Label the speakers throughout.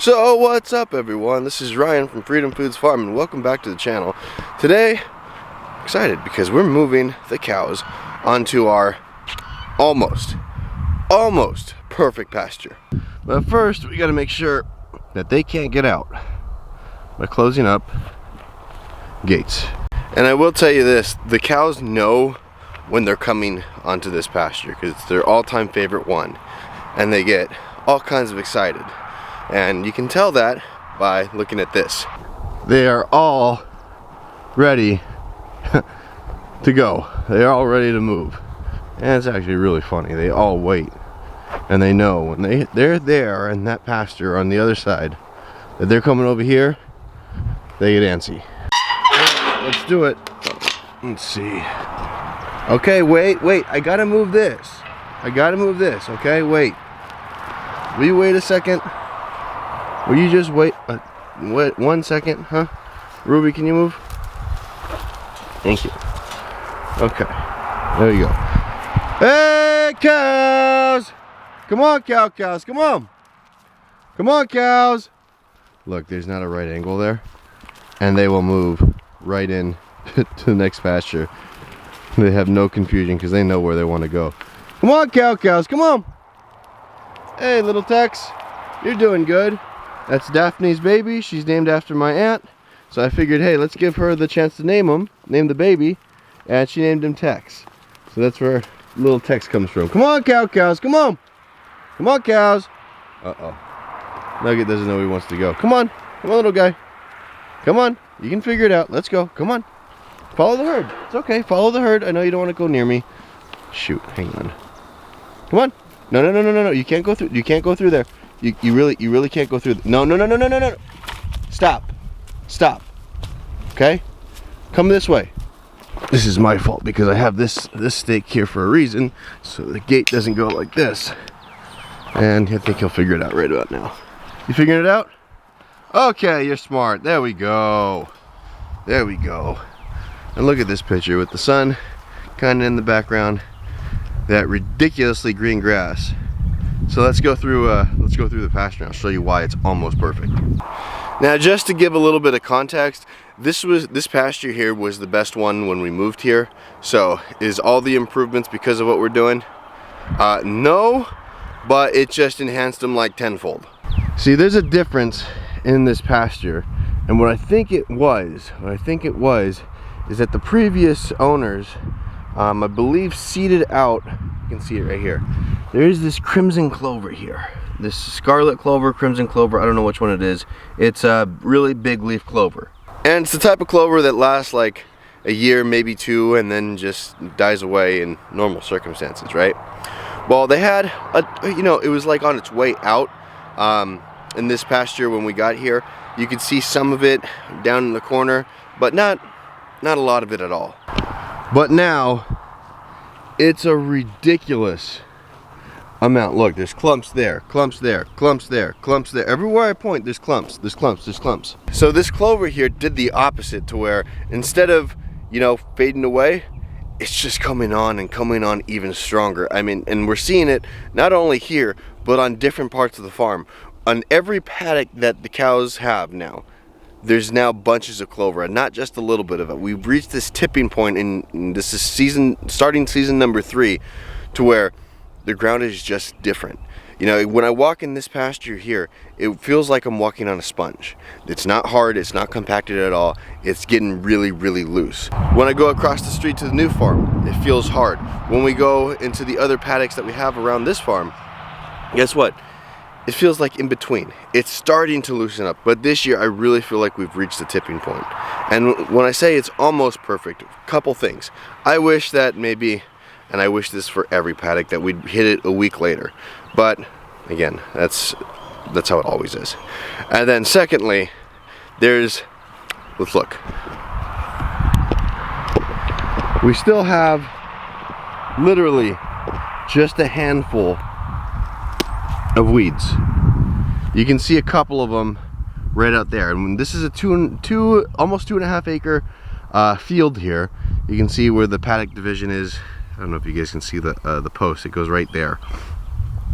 Speaker 1: So what's up everyone, this is Ryan from Freedom Foods Farm and welcome back to the channel. Today, I'm excited because we're moving the cows onto our almost perfect pasture. But first we got to make sure that they can't get out by closing up gates. And I will tell you this, the cows know when they're coming onto this pasture because it's their all-time favorite one and they get all kinds of excited. And you can tell that by looking at this. They are all ready to go. They are all ready to move. And it's actually really funny. They all wait. And they know when they're there in that pasture on the other side that they're coming over here, they get antsy. Let's do it. Let's see. Okay, wait. I gotta move this. Okay, wait. Will you wait a second? Will you just wait 1 second, huh? Ruby, can you move? Thank you. Okay, there you go. Hey, cows! Come on, cows, come on! Come on, cows! Look, there's not a right angle there. And they will move right in to the next pasture. They have no confusion because they know where they want to go. Come on, cows, come on! Hey, little Tex, you're doing good. That's Daphne's baby. She's named after my aunt. So I figured, hey, let's give her the chance to name the baby. And she named him Tex. So that's where little Tex comes from. Come on, cows, come on. Come on, cows. Uh-oh. Nugget doesn't know where he wants to go. Come on, little guy. Come on, you can figure it out. Let's go, come on. Follow the herd. It's okay, follow the herd. I know you don't want to go near me. Shoot, hang on. Come on. No. You can't go through. You can't go through there. You really can't go through. No. Stop. Okay? Come this way. This is my fault because I have this stake here for a reason, so the gate doesn't go like this. And I think he'll figure it out right about now. You figuring it out? Okay, you're smart. There we go. And look at this picture with the sun kind of in the background. That ridiculously green grass. So let's go through the pasture and I'll show you why it's almost perfect. Now, just to give a little bit of context, this pasture here was the best one when we moved here. So is all the improvements because of what we're doing? No, but it just enhanced them like tenfold. See, there's a difference in this pasture, and what I think it was is that the previous owners, I believe, seeded out. You can see it right here. There is this crimson clover here. This scarlet clover, crimson clover, I don't know which one it is. It's a really big leaf clover. And it's the type of clover that lasts like a year, maybe two, and then just dies away in normal circumstances, right? Well, they had, it was like on its way out in this pasture when we got here. You could see some of it down in the corner, but not a lot of it at all. But now, it's a ridiculous amount. Look, there's clumps there, clumps there, clumps there, clumps there. Everywhere I point, there's clumps. So this clover here did the opposite, to where instead of, fading away, it's just coming on even stronger. I mean, and we're seeing it not only here, but on different parts of the farm. On every paddock that the cows have now, there's now bunches of clover, and not just a little bit of it. We've reached this tipping point, and this is starting season number 3, to where the ground is just different. When I walk in this pasture here, it feels like I'm walking on a sponge. It's not hard, it's not compacted at all. It's getting really loose. When I go across the street to the new farm, it feels hard. When we go into the other paddocks that we have around this farm, guess what? It feels like in between. It's starting to loosen up, but this year I really feel like we've reached the tipping point. And when I say it's almost perfect, a couple things. I wish that maybe, and I wish this for every paddock, that we'd hit it a week later. But again, that's how it always is. And then secondly, let's look. We still have literally just a handful of weeds. You can see a couple of them right out there, and this is a almost 2.5 acre field here. You can see where the paddock division is. I don't know if you guys can see the post. It goes right there.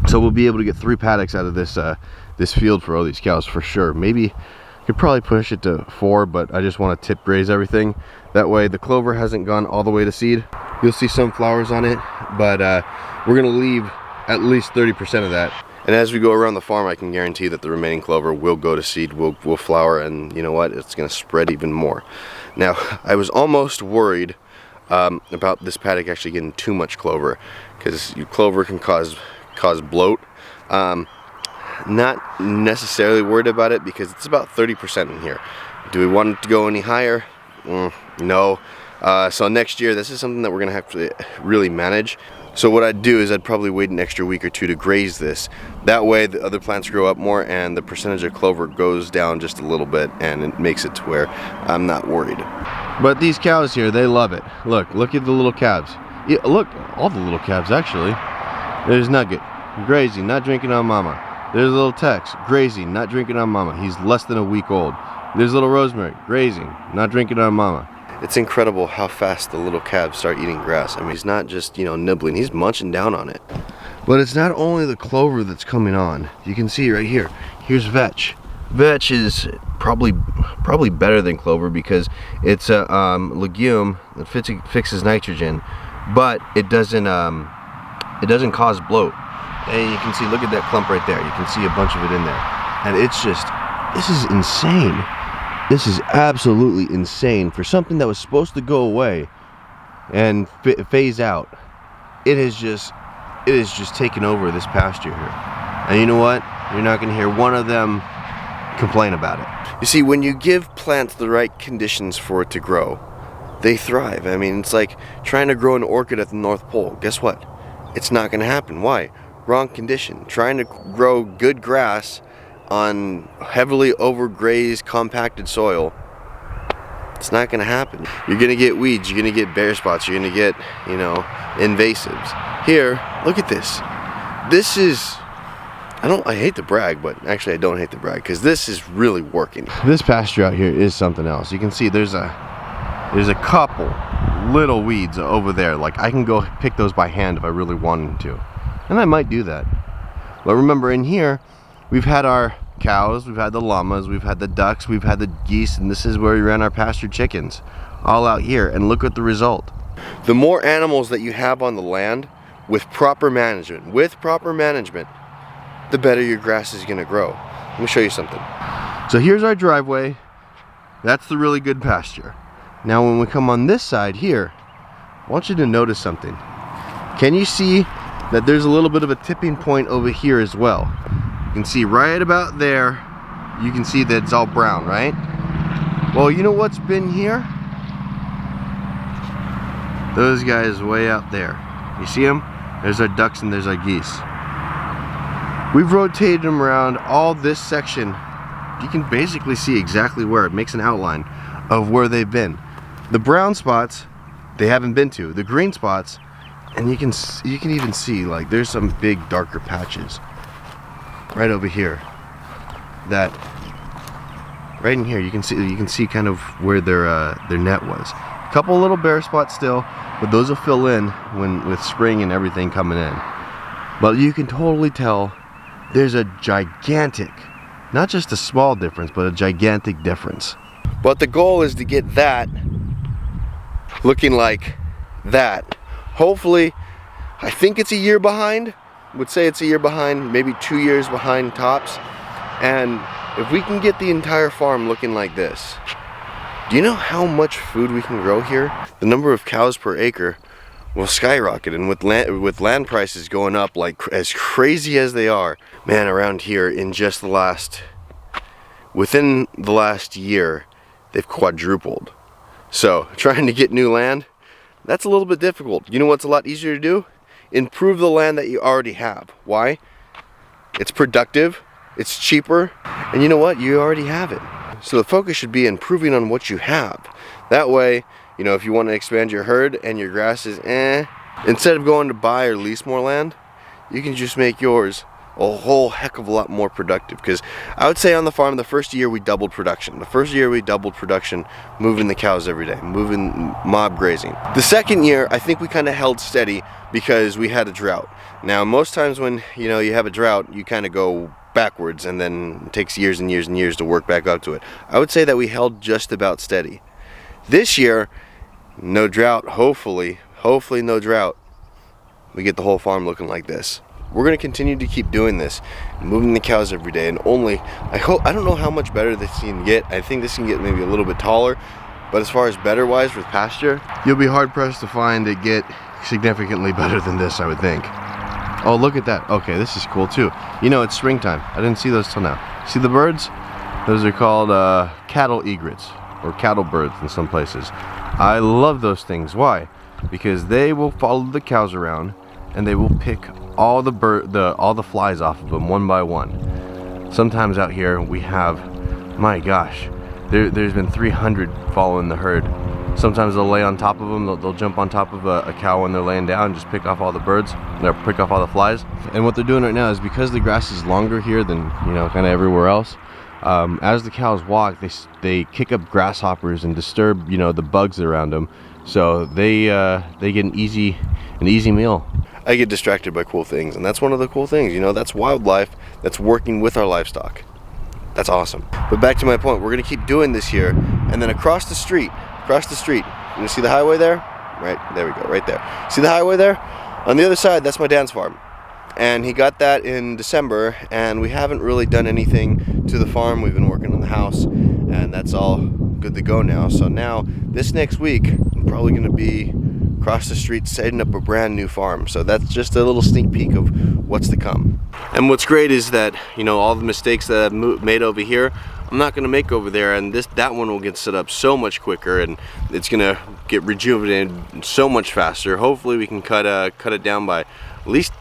Speaker 1: So we'll be able to get 3 paddocks out of this this field for all these cows for sure. Maybe could probably push it to 4, but I just want to tip graze everything. That way the clover hasn't gone all the way to seed. You'll see some flowers on it, but we're gonna leave at least 30% of that. And as we go around the farm, I can guarantee that the remaining clover will go to seed, will flower, and you know what? It's gonna spread even more. Now, I was almost worried about this paddock actually getting too much clover, because clover can cause bloat. Not necessarily worried about it because it's about 30% in here. Do we want it to go any higher? No. So next year, this is something that we're gonna have to really manage. So what I'd do is I'd probably wait an extra week or 2 to graze this. That way the other plants grow up more and the percentage of clover goes down just a little bit, and it makes it to where I'm not worried. But these cows here, they love it. Look at the little calves. Yeah, look, all the little calves actually. There's Nugget, grazing, not drinking on mama. There's little Tex, grazing, not drinking on mama. He's less than a week old. There's little Rosemary, grazing, not drinking on mama. It's incredible how fast the little calves start eating grass. I mean, he's not just, nibbling, he's munching down on it. But it's not only the clover that's coming on. You can see right here, here's vetch. Vetch is probably better than clover because it's a legume that fixes nitrogen, but it doesn't cause bloat. And you can see, look at that clump right there. You can see a bunch of it in there. And it's just, this is insane. This is absolutely insane. For something that was supposed to go away and phase out, it is just taken over this pasture here. And you know what? You're not gonna hear one of them complain about it. You see, when you give plants the right conditions for it to grow, they thrive. I mean, it's like trying to grow an orchid at the North Pole. Guess what? It's not gonna happen. Why? Wrong condition. Trying to grow good grass on heavily overgrazed, compacted soil, it's not gonna happen. You're gonna get weeds, you're gonna get bare spots, you're gonna get, invasives. Here, look at this. This is, I hate to brag, but actually I don't hate to brag, because this is really working. This pasture out here is something else. You can see there's a couple little weeds over there. Like, I can go pick those by hand if I really wanted to. And I might do that. But remember, in here, we've had our cows, we've had the llamas, we've had the ducks, we've had the geese, and this is where we ran our pasture chickens. All out here, and look at the result. The more animals that you have on the land, with proper management, the better your grass is gonna grow. Let me show you something. So here's our driveway. That's the really good pasture. Now when we come on this side here, I want you to notice something. Can you see that there's a little bit of a tipping point over here as well? You can see right about there, you can see that it's all brown, right? Well, you know what's been here? Those guys way out there. You see them? There's our ducks and there's our geese. We've rotated them around all this section. You can basically see exactly where it makes an outline of where they've been. The brown spots, they haven't been to. The green spots, and you can even see, like, there's some big darker patches right over here. That right in here, you can see kind of where their net was. A couple little bare spots still, but those will fill in with spring and everything coming in. But you can totally tell there's a gigantic, not just a small difference, but a gigantic difference. But the goal is to get that looking like that. Hopefully, I think it's a year behind. Would say it's a year behind, maybe 2 years behind tops. And if we can get the entire farm looking like this, do you know how much food we can grow here? The number of cows per acre will skyrocket, and with land prices going up like as crazy as they are, man, around here within the last year, they've quadrupled. So trying to get new land, that's a little bit difficult. You know what's a lot easier to do? Improve the land that you already have. Why? It's productive, it's cheaper, and you know what? You already have it. So the focus should be improving on what you have. That way, if you want to expand your herd and your grass is instead of going to buy or lease more land, you can just make yours a whole heck of a lot more productive. Because I would say on the farm, the first year we doubled production. The first year we doubled production, moving the cows every day, moving mob grazing. The second year, I think we kind of held steady because we had a drought. Now, most times when you have a drought, you kind of go backwards, and then it takes years and years and years to work back up to it. I would say that we held just about steady. This year, no drought, hopefully no drought. We get the whole farm looking like this. We're gonna continue to keep doing this, moving the cows every day, and I don't know how much better this can get. I think this can get maybe a little bit taller, but as far as better wise with pasture, you'll be hard pressed to find it get significantly better than this, I would think. Oh, look at that. Okay, this is cool too. You know, it's springtime. I didn't see those till now. See the birds? Those are called cattle egrets, or cattle birds in some places. I love those things. Why? Because they will follow the cows around, and they will pick all the flies off of them one by one. Sometimes out here we have, my gosh, there's been 300 following the herd. Sometimes they'll lay on top of them. They'll jump on top of a cow when they're laying down and just pick off all the birds. They'll pick off all the flies. And what they're doing right now is, because the grass is longer here than, you know, kind of everywhere else, as the cows walk, they kick up grasshoppers and disturb, you know, the bugs around them. So they get an easy meal. I get distracted by cool things, and that's one of the cool things, you know, that's wildlife that's working with our livestock. That's awesome. But back to my point, we're gonna keep doing this here, and then across the street, you see the highway there? Right, there we go, right there. See the highway there? On the other side, that's my dad's farm. And he got that in December, and we haven't really done anything to the farm. We've been working on the house, and that's all good to go now. So now, this next week, I'm probably gonna be across the street setting up a brand new farm. So that's just a little sneak peek of what's to come. And what's great is that, you know, all the mistakes that I've made over here, I'm not gonna make over there, and that one will get set up so much quicker, and it's gonna get rejuvenated so much faster. Hopefully we can cut it down by at least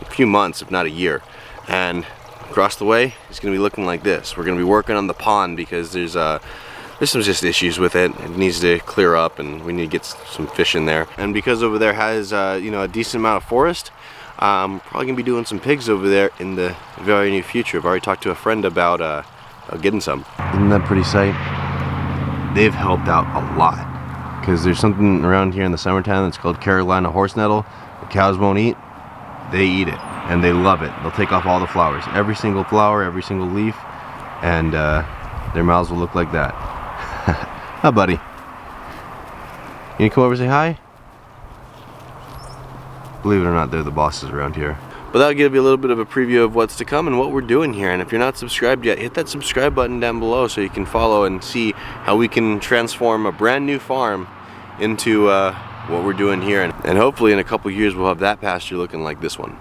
Speaker 1: a few months, if not a year. And across the way, it's gonna be looking like this. We're gonna be working on the pond because there's some just issues with it. It needs to clear up, and we need to get some fish in there. And because over there has you know, a decent amount of forest, I'm probably gonna be doing some pigs over there in the very near future. I've already talked to a friend about getting some. Isn't that pretty sight? They've helped out a lot, because there's something around here in the summertime that's called Carolina horse nettle. The cows won't eat. They eat it, and they love it. They'll take off all the flowers, every single flower, every single leaf, and their mouths will look like that. Hi, buddy. You gonna come over and say hi? Believe it or not, they're the bosses around here. But that'll give you a little bit of a preview of what's to come and what we're doing here. And if you're not subscribed yet, hit that subscribe button down below so you can follow and see how we can transform a brand new farm into what we're doing here. And hopefully in a couple years we'll have that pasture looking like this one.